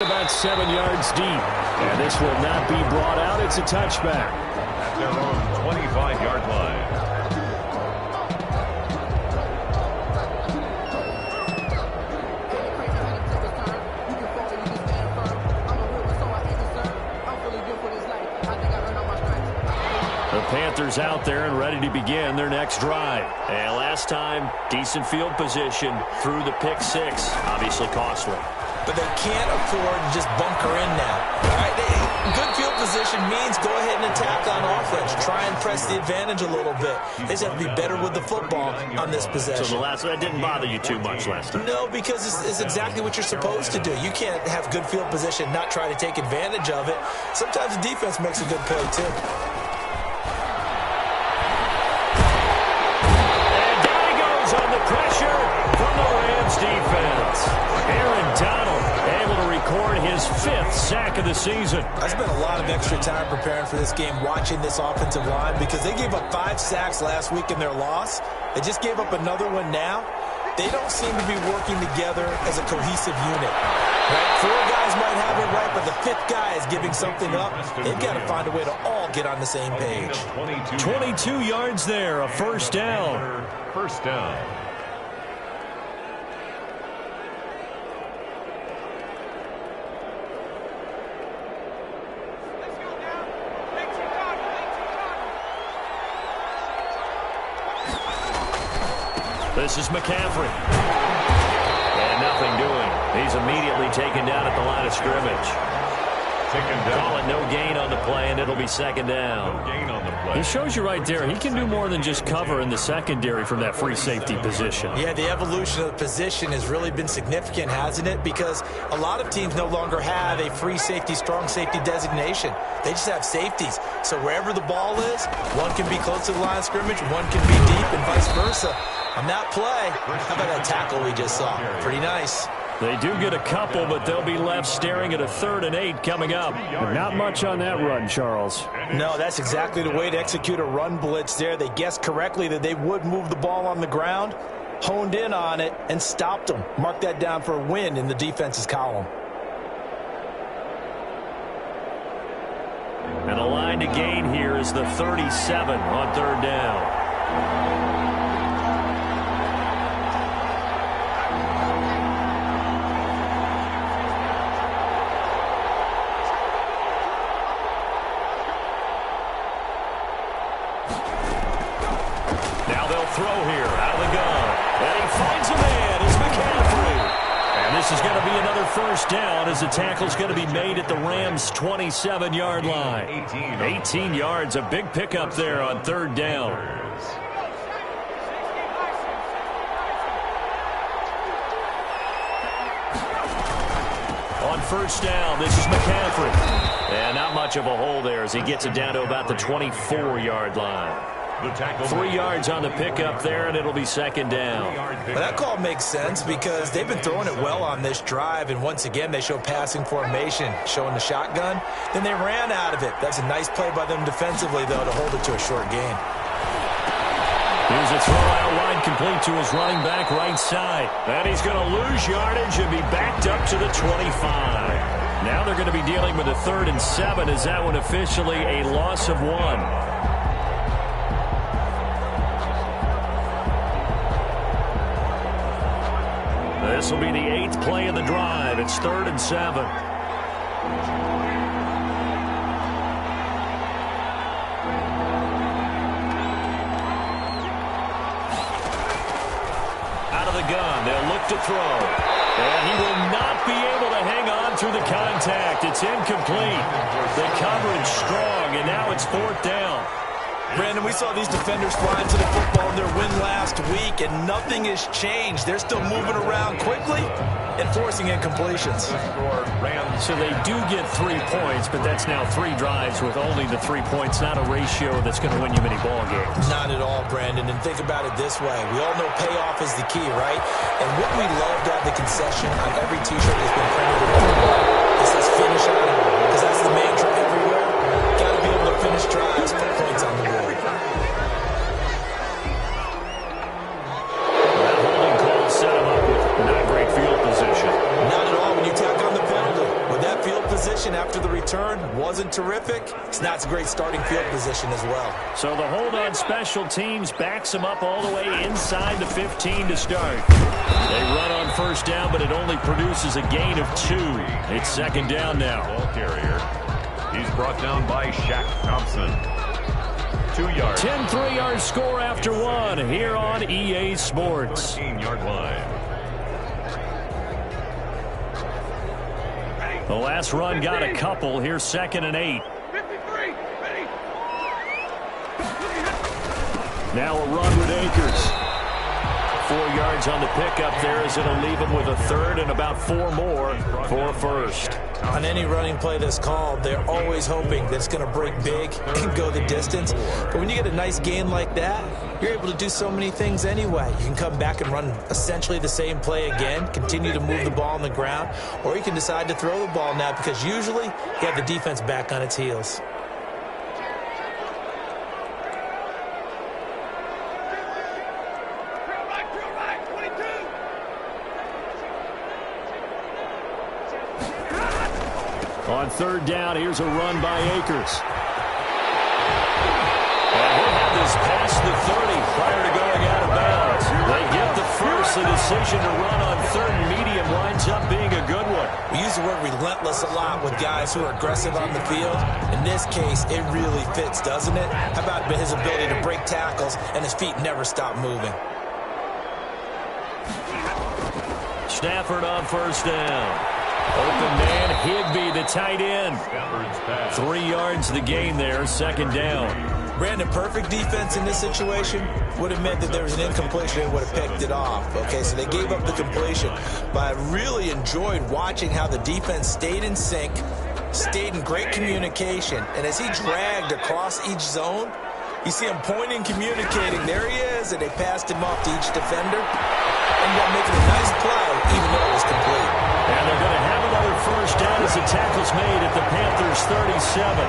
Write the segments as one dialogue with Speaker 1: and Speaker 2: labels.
Speaker 1: About 7 yards deep. And this will not be brought out. It's a touchback.
Speaker 2: At their own 25-yard line.
Speaker 1: The Panthers out there and ready to begin their next drive. And last time, decent field position through the pick six. Obviously costly.
Speaker 3: But they can't afford to just bunker in now. All right? Good field position means go ahead and attack on offense. Try and press the advantage a little bit. They just have to be better with the football on this possession.
Speaker 1: So that didn't bother you too much last time?
Speaker 3: No, because it's exactly what you're supposed to do. You can't have good field position, not try to take advantage of it. Sometimes the defense makes a good play, too.
Speaker 1: Pressure from the Rams defense. Aaron Donald able to record his 5th sack of the season.
Speaker 3: I spent a lot of extra time preparing for this game, watching this offensive line, because they gave up 5 sacks last week in their loss. They just gave up another one now. They don't seem to be working together as a cohesive unit. Right? 4 guys might have it right, but the 5th guy is giving something up. They've got to find a way to all get on the same page.
Speaker 1: 22 yards there, a first down.
Speaker 2: First down.
Speaker 1: This is McCaffrey. And nothing doing. He's immediately taken down at the line of scrimmage. Call it no gain on the play, and it'll be second down.
Speaker 2: No gain on the play.
Speaker 1: He shows you right there. He can do more than just cover in the secondary from that free safety position.
Speaker 3: Yeah, the evolution of the position has really been significant, hasn't it? Because a lot of teams no longer have a free safety, strong safety designation. They just have safeties. So wherever the ball is, one can be close to the line of scrimmage, one can be deep, and vice versa. On that play, how about that tackle we just saw? Pretty nice.
Speaker 1: They do get a couple, but they'll be left staring at a 3rd and 8 coming up. And not much on that run, Charles.
Speaker 3: No, that's exactly the way to execute a run blitz there. They guessed correctly that they would move the ball on the ground, honed in on it, and stopped them. Mark that down for a win in the defense's column.
Speaker 1: And a line to gain here is the 37 on 3rd down. Throw here out of the gun. And he finds a man. It's McCaffrey. And this is going to be another first down as the tackle's going to be made at the Rams' 27-yard line. 18 yards, a big pickup there on 3rd down. On first down, this is McCaffrey. And not much of a hole there as he gets it down to about the 24-yard line. 3 yards on the pickup there, and it'll be second down.
Speaker 3: Well, that call makes sense because they've been throwing it well on this drive, and once again, they show passing formation, showing the shotgun. Then they ran out of it. That's a nice play by them defensively, though, to hold it to a short gain.
Speaker 1: Here's a throw out wide complete to his running back right side. And he's going to lose yardage and be backed up to the 25. Now they're going to be dealing with a 3rd and 7 as that one officially a loss of 1. This will be the 8th play of the drive. It's 3rd and 7. Out of the gun, they'll look to throw. And he will not be able to hang on through the contact. It's incomplete. The coverage strong, and now it's 4th down.
Speaker 3: Brandon, we saw these defenders fly into the football in their win last week, and nothing has changed. They're still moving around quickly and forcing incompletions.
Speaker 1: So they do get 3 points, but that's now 3 drives with only the 3 points, not a ratio that's going to win you many ball games.
Speaker 3: Not at all, Brandon, and think about it this way. We all know payoff is the key, right? And what we love to have the concession on every T-shirt that's been printed. It says finish on it, because that's the mantra everywhere. Got to be able to finish drives, put points on the board.
Speaker 1: That holding call set him up with not great field position.
Speaker 3: Not at all when you tack on the penalty. position after the return wasn't terrific. It's not a great starting field position as well.
Speaker 1: So the hold on special teams backs them up all the way inside the 15 to start. They run on first down, but it only produces a gain of 2. It's second down now.
Speaker 2: Ball carrier. He's brought down by Shaq Thompson. 2 yards.
Speaker 1: 10 3-yard score after 1 here on EA Sports.
Speaker 2: 13-yard line.
Speaker 1: The last run got a couple. Here's 2nd and 8. Now a run with Akers. 4 yards on the pickup there as it'll leave him with a third and about 4 more for a first.
Speaker 3: On any running play that's called, they're always hoping that it's going to break big and go the distance. But when you get a nice gain like that, you're able to do so many things anyway. You can come back and run essentially the same play again, continue to move the ball on the ground, or you can decide to throw the ball now because usually you have the defense back on its heels.
Speaker 1: On third down, here's a run by Akers. And he'll have this past the 30 prior to going out of bounds. They get the first. The decision to run on third and medium winds up being a good one.
Speaker 3: We use the word relentless a lot with guys who are aggressive on the field. In this case, it really fits, doesn't it? How about his ability to break tackles and his feet never stop moving?
Speaker 1: Stafford on first down. Open man, Higbee, the tight end. 3 yards the gain there, second down.
Speaker 3: Brandon, perfect defense in this situation would have meant that there was an incompletion and would have picked it off. Okay, so they gave up the completion. But I really enjoyed watching how the defense stayed in sync, stayed in great communication. And as he dragged across each zone, you see him pointing, communicating. There he is, and they passed him off to each defender. Ended up making a nice play, even though it was complete.
Speaker 1: And they're going to have another first down as the tackle's made at the Panthers' 37.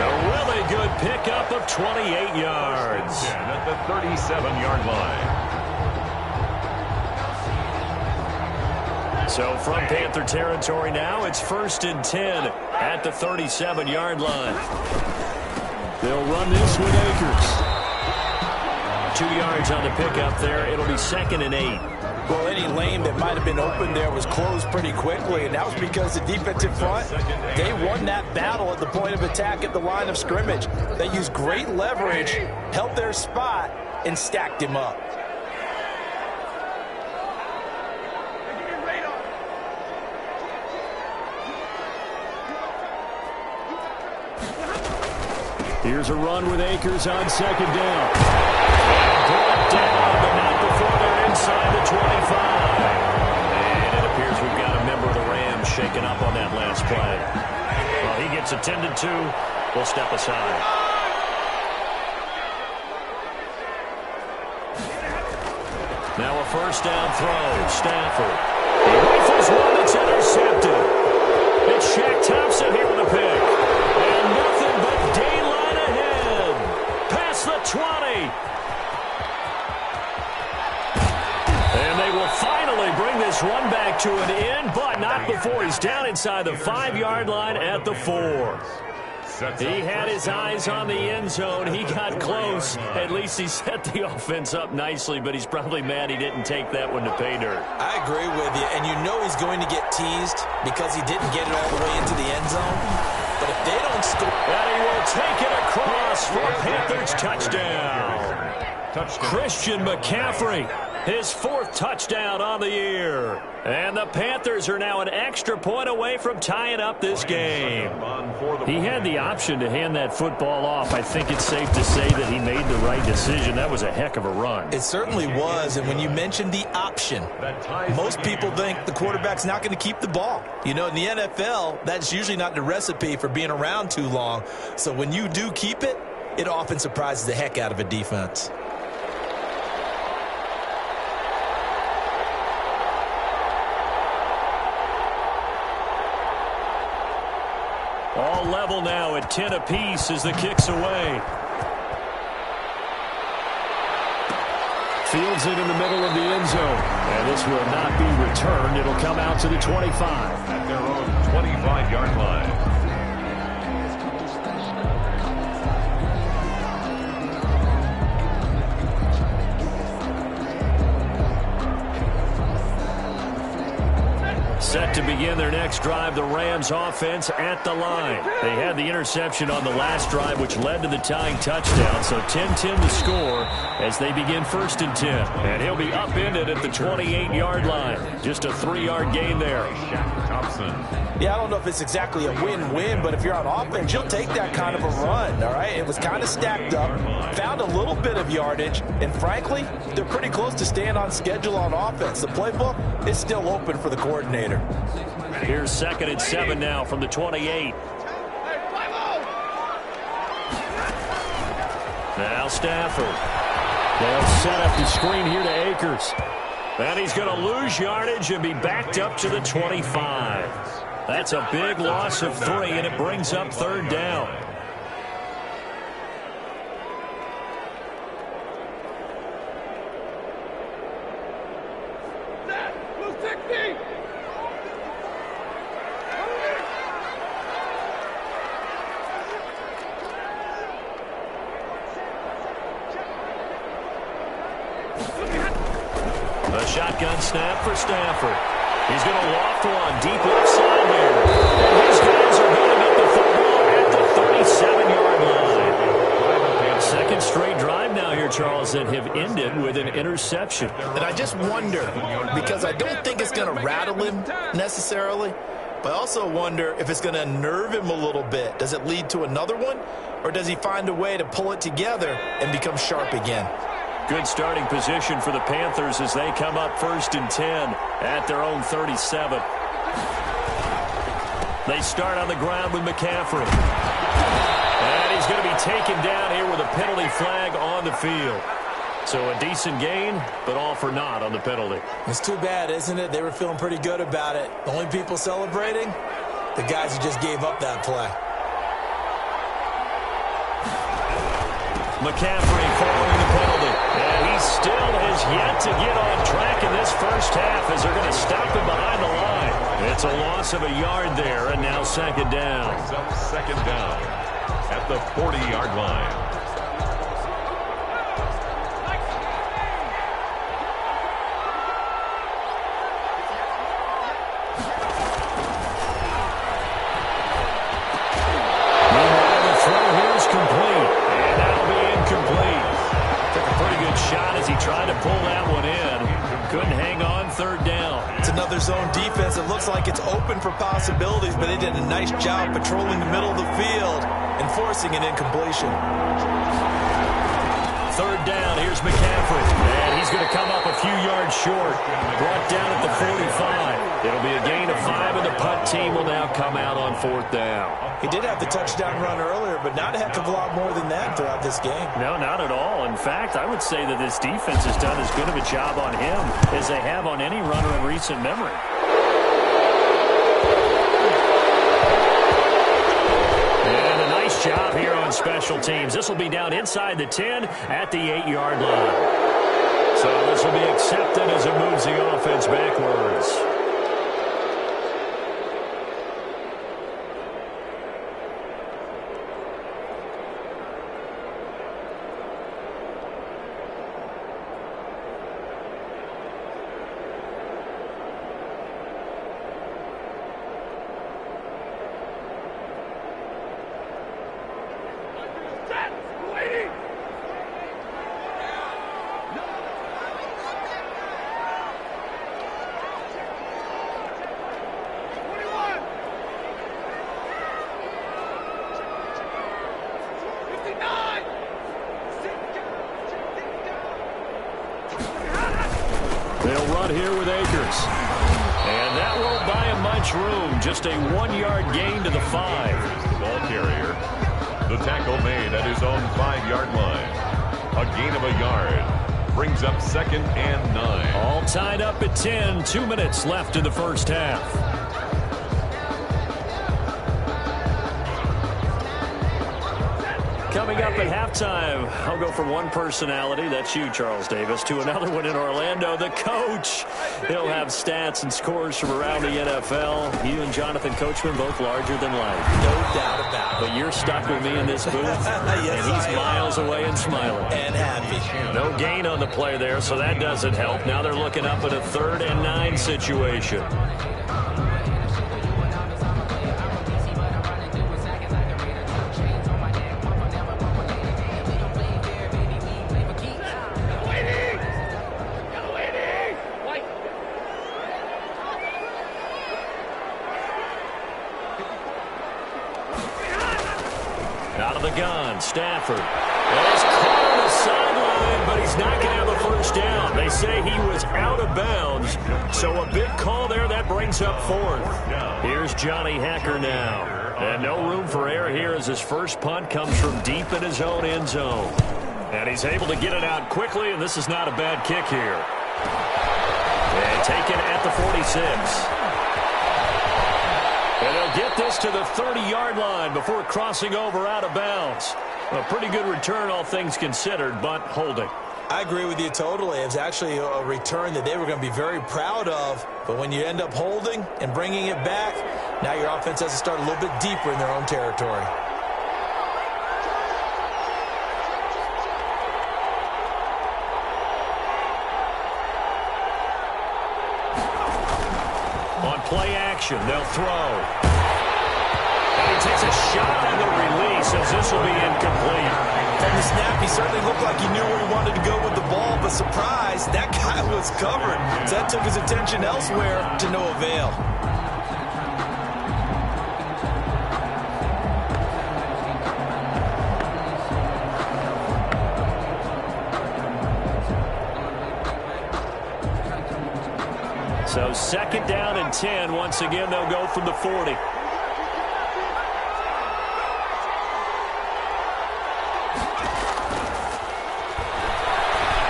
Speaker 1: A really good pickup of 28 yards.
Speaker 2: At the 37-yard line.
Speaker 1: So from Panther territory now, it's 1st and 10 at the 37-yard line. They'll run this with Akers. 2 yards on the pickup there. It'll be 2nd and 8.
Speaker 3: Well, any lane that might have been open there was closed pretty quickly, and that was because the defensive front, they won that battle at the point of attack at the line of scrimmage. They used great leverage, held their spot, and stacked him up.
Speaker 1: Here's a run with Akers on second down. Brought down, but not before they're inside the 25. And it appears we've got a member of the Rams shaken up on that last play. Well, he gets attended to. We'll step aside. Now a first down throw. Stafford. He rifles one that's intercepted. It's Shaq Thompson here with a pick. And nothing but daylight ahead. Past the 20. And they will finally bring this run back to an end, but not before he's down inside the 5-yard line at the 4. He had his eyes on the end zone. He got close. At least he set the offense up nicely, but he's probably mad he didn't take that one to pay dirt.
Speaker 3: I agree with you, and you know he's going to get teased because he didn't get it all the way into the end zone. But if they don't score...
Speaker 1: And he will take it across for a Panthers touchdown. Christian McCaffrey, his 4th touchdown on the year. And the Panthers are now an extra point away from tying up this game. He had the option to hand that football off. I think it's safe to say that he made the right decision. That was a heck of a run.
Speaker 3: It certainly was, and when you mentioned the option, most people think the quarterback's not going to keep the ball. You know, in the NFL, that's usually not the recipe for being around too long. So when you do keep it, it often surprises the heck out of a defense.
Speaker 1: All level now at 10 apiece as the kick's away. Fields it in the middle of the end zone. And this will not be returned. It'll come out to the 25.
Speaker 2: At their own 25-yard line.
Speaker 1: Set to begin their next drive, the Rams offense at the line. They had the interception on the last drive, which led to the tying touchdown. So 10-10 to score as they begin 1st and 10. And he'll be upended at the 28-yard line. Just a 3-yard gain there.
Speaker 3: Yeah, I don't know if it's exactly a win-win, but if you're on offense, you'll take that kind of a run, all right? It was kind of stacked up, found a little bit of yardage, and frankly, they're pretty close to staying on schedule on offense. The playbook is still open for the coordinator.
Speaker 1: Here's 2nd and 7 now from the 28. Now Stafford. They'll set up the screen here to Akers. And he's going to lose yardage and be backed up to the 25. That's a big loss of 3, and it brings up 3rd down. A shotgun snap for Stafford. He's going to loft one deep left side here. And these guys are going to get the football at the 37-yard line. Second straight drive now here, Charles, that have ended with an interception.
Speaker 3: And I just wonder, because I don't think it's going to rattle him necessarily, but I also wonder if it's going to unnerve him a little bit. Does it lead to another one, or does he find a way to pull it together and become sharp again?
Speaker 1: Good starting position for the Panthers as they come up 1st and 10 at their own 37. They start on the ground with McCaffrey. And he's going to be taken down here with a penalty flag on the field. So a decent gain, but all for naught on the penalty.
Speaker 3: It's too bad, isn't it? They were feeling pretty good about it. The only people celebrating, the guys who just gave up that play.
Speaker 1: McCaffrey following the penalty. And he still has yet to get on track in this first half as they're going to stop him behind the line. It's a loss of a yard there, and now 2nd down.
Speaker 2: Second down at the 40-yard line.
Speaker 3: Zone defense. It looks like it's open for possibilities, but they did a nice job patrolling the middle of the field and forcing an incompletion.
Speaker 1: 3rd down. Here's McCaffrey. And he's going to come up a few yards short. Brought down at the 45. It'll be a gain of 5, and the punt team will now come out on 4th down.
Speaker 3: He did have the touchdown run earlier, but not a heck of a lot more than that throughout this game.
Speaker 1: No, not at all. In fact, I would say that this defense has done as good of a job on him as they have on any runner in recent memory. And a nice job here on special teams. This will be down inside the 10 at the 8-yard line. So this will be accepted as it moves the offense backwards. They'll run here with Akers. And that won't buy him much room. Just a 1-yard gain to the 5.
Speaker 2: Ball carrier. The tackle made at his own 5-yard line. A gain of a yard. Brings up 2nd and 9.
Speaker 1: All tied up at 10. 2 minutes left in the first half. Coming up at halftime, I'll go from one personality, that's you, Charles Davis, to another one in Orlando, the coach. He'll have stats and scores from around the NFL. You and Jonathan Coachman both larger than life.
Speaker 3: No doubt about it.
Speaker 1: But you're stuck with me in this booth,
Speaker 3: yes,
Speaker 1: and he's miles away and smiling.
Speaker 3: And happy.
Speaker 1: No gain on the play there, so that doesn't help. Now they're looking up at a 3rd and 9 situation. Out of the gun, Stafford. He's caught on the sideline, but he's not going to have a first down. They say he was out of bounds, so a big call there. That brings up 4th. Here's Johnny Hacker now. And no room for error here as his first punt comes from deep in his own end zone. And he's able to get it out quickly, and this is not a bad kick here. And taken at the 46. And they'll get this to the 30-yard line before crossing over out of bounds. A pretty good return, all things considered, but holding.
Speaker 3: I agree with you totally. It was actually a return that they were going to be very proud of. But when you end up holding and bringing it back, now your offense has to start a little bit deeper in their own territory.
Speaker 1: On play action, they'll throw. And he takes a shot on the release as this will be incomplete.
Speaker 3: From the snap, he certainly looked like he knew where he wanted to go with the ball, but surprise, that guy was covered. So that took his attention elsewhere to no avail.
Speaker 1: So 2nd down and 10. Once again, they'll go from the 40.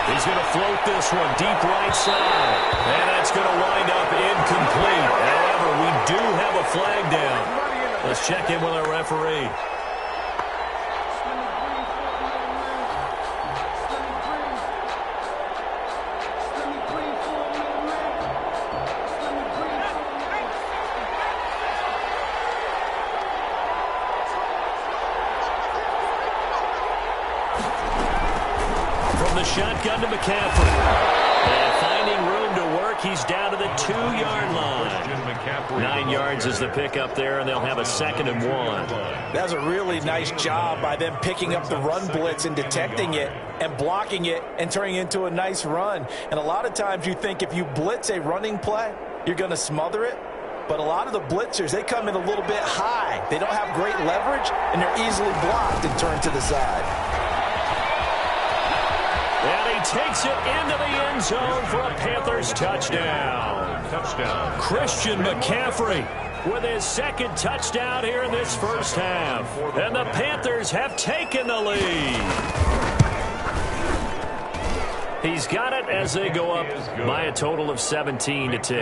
Speaker 1: He's going to float this one deep right side. And that's going to wind up incomplete. However, we do have a flag down. Let's check in with our referee. Shotgun to McCaffrey. And finding room to work, he's down to the 2-yard line. 9 yards is the pickup there, and they'll have a 2nd and 1.
Speaker 3: That's a really nice job by them picking up the run blitz and detecting it and blocking it and turning it into a nice run. And a lot of times you think if you blitz a running play, you're going to smother it. But a lot of the blitzers, they come in a little bit high. They don't have great leverage, and they're easily blocked and turned to the side.
Speaker 1: And he takes it into the end zone for a Panthers touchdown. Christian McCaffrey with his 2nd touchdown here in this first half. And the Panthers have taken the lead. He's got it as they go up by a total of 17-10.